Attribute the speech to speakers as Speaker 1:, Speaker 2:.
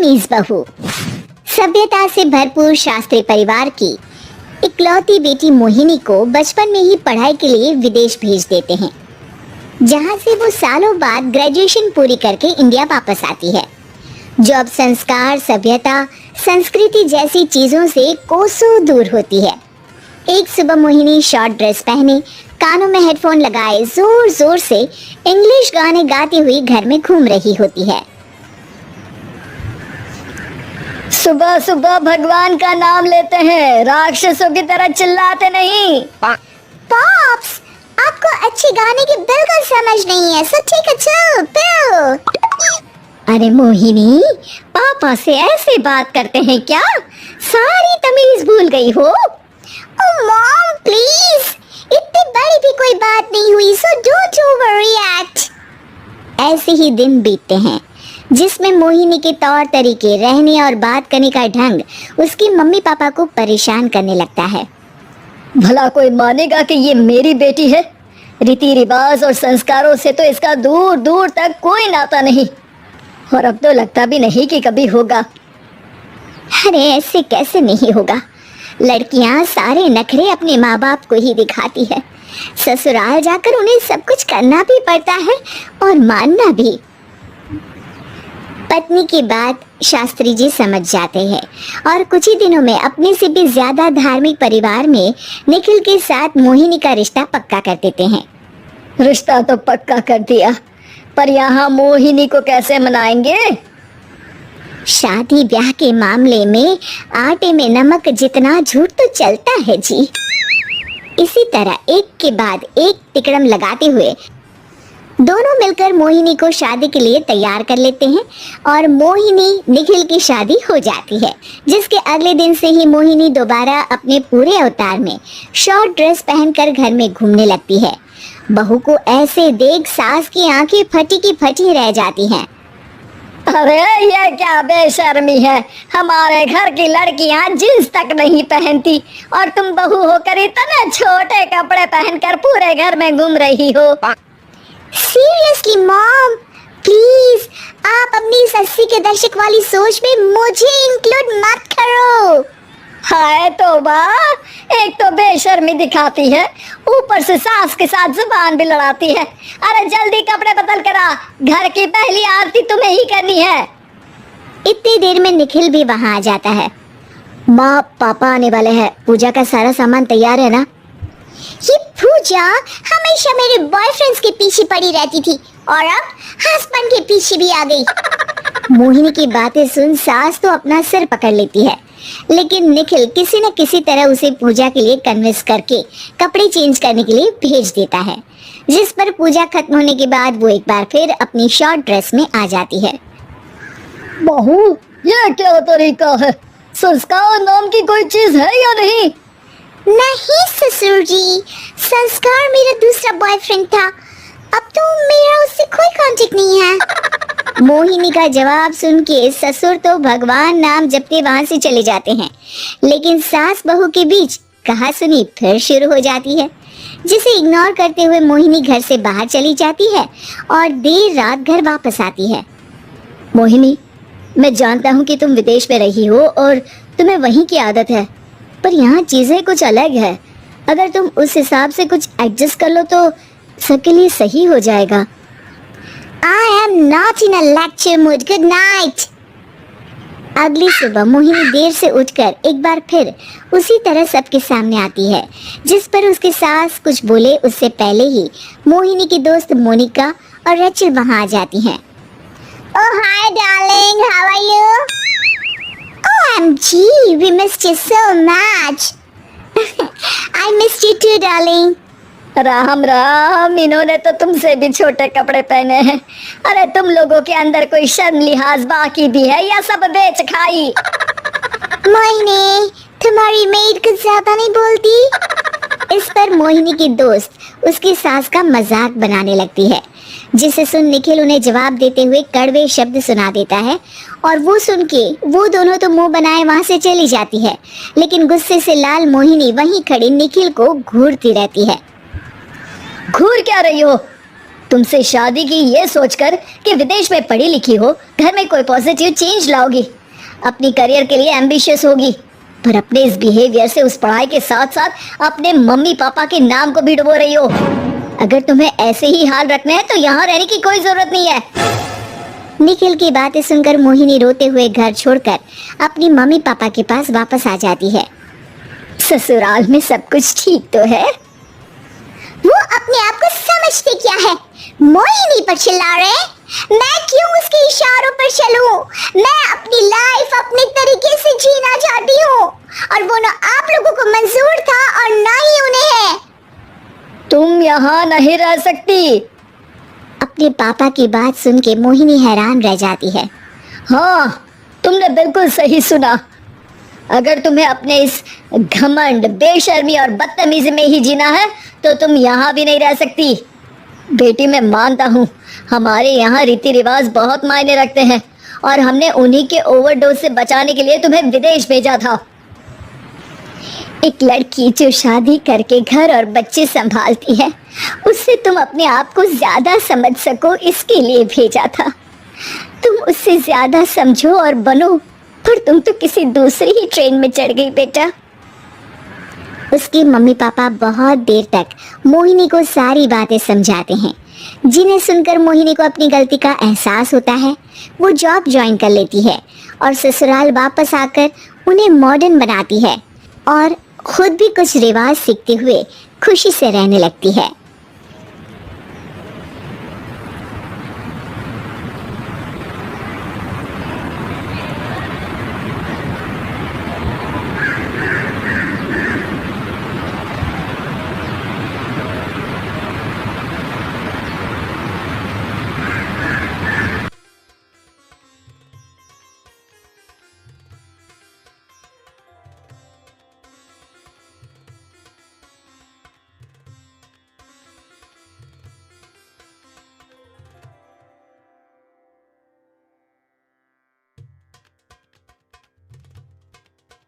Speaker 1: तमीज बहू। सभ्यता से भरपूर शास्त्री परिवार की इकलौती बेटी मोहिनी को बचपन में ही पढ़ाई के लिए विदेश भेज देते हैं, जहां से वो सालों बाद ग्रेजुएशन पूरी करके इंडिया वापस आती है, जो अब संस्कार, सभ्यता, संस्कृति जैसी चीजों से कोसों दूर होती है। एक सुबह मोहिनी शॉर्ट ड्रेस पहने, कानों में हेडफोन लगाए जोर जोर से इंग्लिश गाने गाती हुई घर में घूम रही होती है।
Speaker 2: सुबह सुबह भगवान का नाम लेते हैं, राक्षसों की तरह चिल्लाते नहीं।
Speaker 1: पॉप्स, आपको अच्छे गाने की बिल्कुल समझ नहीं है, सो ठीक है, चल पियो।
Speaker 2: अरे मोहिनी, पापा से ऐसे बात करते हैं क्या? सारी तमीज भूल गई हो।
Speaker 1: ओह मॉम प्लीज, इतनी बड़ी भी कोई बात नहीं हुई, सो डोंट ओवररिएक्ट। ऐसे ही दिन बीतते हैं जिसमें मोहिनी के तौर तरीके, रहने और बात करने का ढंग उसकी मम्मी पापा को परेशान करने लगता है।
Speaker 2: भला कोई मानेगा कि ये मेरी बेटी है? रीति रिवाज और संस्कारों से तो इसका दूर दूर तक कोई नाता नहीं, और अब तो लगता भी नहीं कि कभी होगा।
Speaker 1: अरे ऐसे कैसे नहीं होगा? लड़कियां सारे नखरे अपने माँ बाप को ही दिखाती है। ससुराल जाकर उन्हें सब कुछ करना भी पड़ता है और मानना भी। पत्नी की बात शास्त्री जी समझ जाते हैं और कुछ ही दिनों में अपने से भी ज्यादा धार्मिक परिवार में निखिल के साथ मोहिनी का रिश्ता पक्का कर देते हैं।
Speaker 2: रिश्ता तो पक्का कर दिया, पर यहाँ मोहिनी को कैसे मनाएंगे?
Speaker 1: शादी ब्याह के मामले में आटे में नमक जितना झूठ तो चलता है जी। इसी तरह एक के बाद एक तिकड़म लगाते हुए दोनों मिलकर मोहिनी को शादी के लिए तैयार कर लेते हैं और मोहिनी निखिल की शादी हो जाती है, जिसके अगले दिन से ही मोहिनी दोबारा अपने पूरे अवतार में शॉर्ट ड्रेस पहनकर घर में घूमने लगती है। बहू को ऐसे देख सास की आंखें फटी की फटी रह जाती हैं।
Speaker 2: अरे ये क्या बेशर्मी है, हमारे घर की लड़कियां जींस तक नहीं पहनती और तुम बहू होकर इतने छोटे कपड़े पहनकर पूरे घर में घूम रही हो।
Speaker 1: सीरियसली मॉम, प्लीज आप अपनी इस 80 के दशक वाली सोच में मुझे इंक्लूड मत करो।
Speaker 2: हाय तौबा, एक तो बेशर्मी दिखाती है, ऊपर से सास के साथ जुबान भी लड़ाती है। अरे जल्दी कपड़े बदल कर आ, घर की पहली आरती तुम्हें ही करनी है।
Speaker 1: इतनी देर में निखिल भी वहाँ आ जाता है।
Speaker 2: माँ, पापा आने वाले हैं, पूजा का सारा सामान तैयार है ना?
Speaker 1: ये पूजा हमेशा मेरे बॉयफ्रेंड्स के पीछे पड़ी रहती थी और अब हस्बैंड के पीछे भी आ गई। मोहिनी की बातें सुन सास तो अपना सिर पकड़ लेती है, लेकिन निखिल किसी न किसी तरह उसे पूजा के लिए कन्विंस करके कपड़े चेंज करने के लिए भेज देता है, जिस पर पूजा खत्म होने के बाद वो एक बार फिर अपनी शॉर्ट ड्रेस में आ जाती है।
Speaker 2: बहू, ये क्या तरीका है? संस्कार नाम की कोई चीज है या नहीं?
Speaker 1: नहीं ससुर जी, संस्कार मेरा दूसरा बॉयफ्रेंड था, अब तो मेरा उससे कोई कांटेक्ट नहीं है। मोहिनी का जवाब सुन के ससुर तो भगवान नाम जपते वहां से चले जाते हैं, लेकिन सास बहू के बीच कहासुनी फिर शुरू हो जाती है, जिसे इग्नोर करते हुए मोहिनी घर से बाहर चली जाती है और देर रात घर वापस आती है।
Speaker 2: मोहिनी, मैं जानता हूँ कि तुम विदेश में रही हो और तुम्हें वहीं की आदत है, पर यहाँ चीजें कुछ अलग है। अगर तुम उस हिसाब से कुछ एडजस्ट कर लो तो सबके लिए सही हो जाएगा।
Speaker 1: I am not in a lecture mood. Good night. अगली सुबह मोहिनी देर से उठकर एक बार फिर उसी तरह सबके सामने आती है, जिस पर उसकी सास कुछ बोले उससे पहले ही मोहिनी की दोस्त मोनिका और रेचल वहाँ आ जाती हैं। Oh hi darling, how are you? OMG, we missed you so much. I missed you too darling.
Speaker 2: Ram Ram, इन्होंने तो तुमसे भी छोटे कपड़े पहने हैं। अरे तुम लोगों के अंदर कोई शर्म लिहाज बाकी भी है या सब बेच खाई?
Speaker 1: मोहिनी, तुम्हारी मेड कुछ ज्यादा नहीं बोलती। इस पर मोहिनी की दोस्त उसकी सास का मजाक बनाने लगती है, जिसे सुन निखिल उन्हें जवाब देते हुए कड़वे शब्द सुना देता है और वो सुन के वो दोनों तो मुंह बनाए वहां से चली जाती है, लेकिन गुस्से से लाल मोहिनी वहीं खड़ी निखिल को घूरती रहती है।
Speaker 2: घूर क्या रही हो? तुमसे शादी की ये सोचकर कि विदेश में पढ़ी लिखी हो, घर में कोई पॉजिटिव चेंज लाओगी, अपनी करियर के लिए एम्बिशियस होगी, पर अपने इस बिहेवियर से उस पढ़ाई के साथ साथ अपने मम्मी पापा के नाम को भी डुबो रही हो। अगर तुम्हें ऐसे ही हाल रखना है तो यहाँ रहने की कोई जरूरत नहीं है।
Speaker 1: निखिल की बातें सुनकर मोहिनी रोते हुए घर छोड़कर अपनी मम्मी पापा के पास वापस आ जाती है।
Speaker 2: ससुराल में सब कुछ ठीक तो है?
Speaker 1: वो अपने आप को समझते क्या है? मोहिनी पर चिल्ला रहे? मैं क्यों उसके इशारों पर चलूं? मैं अपनी लाइफ अपने तरीके से जीना चाहती हूँ और वो ना आप लोगों को मंजूर था और ना ही उन्हें है।
Speaker 2: तुम यहाँ नहीं रह सकती।
Speaker 1: अपने पापा की बात सुन के मोहिनी हैरान रह जाती है।
Speaker 2: हाँ, तुमने बिल्कुल सही सुना। अगर तुम्हें अपने इस घमंड, बेशर्मी और बदतमीजी में ही जीना है तो तुम यहाँ भी नहीं रह सकती। बेटी, मैं मानता हूँ हमारे यहाँ रीति रिवाज बहुत मायने रखते हैं और हमने उन्हीं के ओवरडोज से बचाने के लिए तुम्हें विदेश भेजा था।
Speaker 1: एक लड़की जो शादी करके घर और बच्चे संभालती है, उससे तुम अपने आप को ज्यादा समझ सको इसके लिए भेजा था। तुम उससे ज्यादा समझो और बनो, पर तुम तो किसी दूसरी ही ट्रेन में चढ़ गई बेटा। उसके मम्मी पापा बहुत देर तक मोहिनी को सारी बातें समझाते हैं, जिन्हें सुनकर मोहिनी को अपनी गलती का एहसास होता है। वो जॉब ज्वाइन कर लेती है और ससुराल वापस आकर उन्हें मॉडर्न बनाती है और खुद भी कुछ रिवाज सीखते हुए खुशी से रहने लगती है।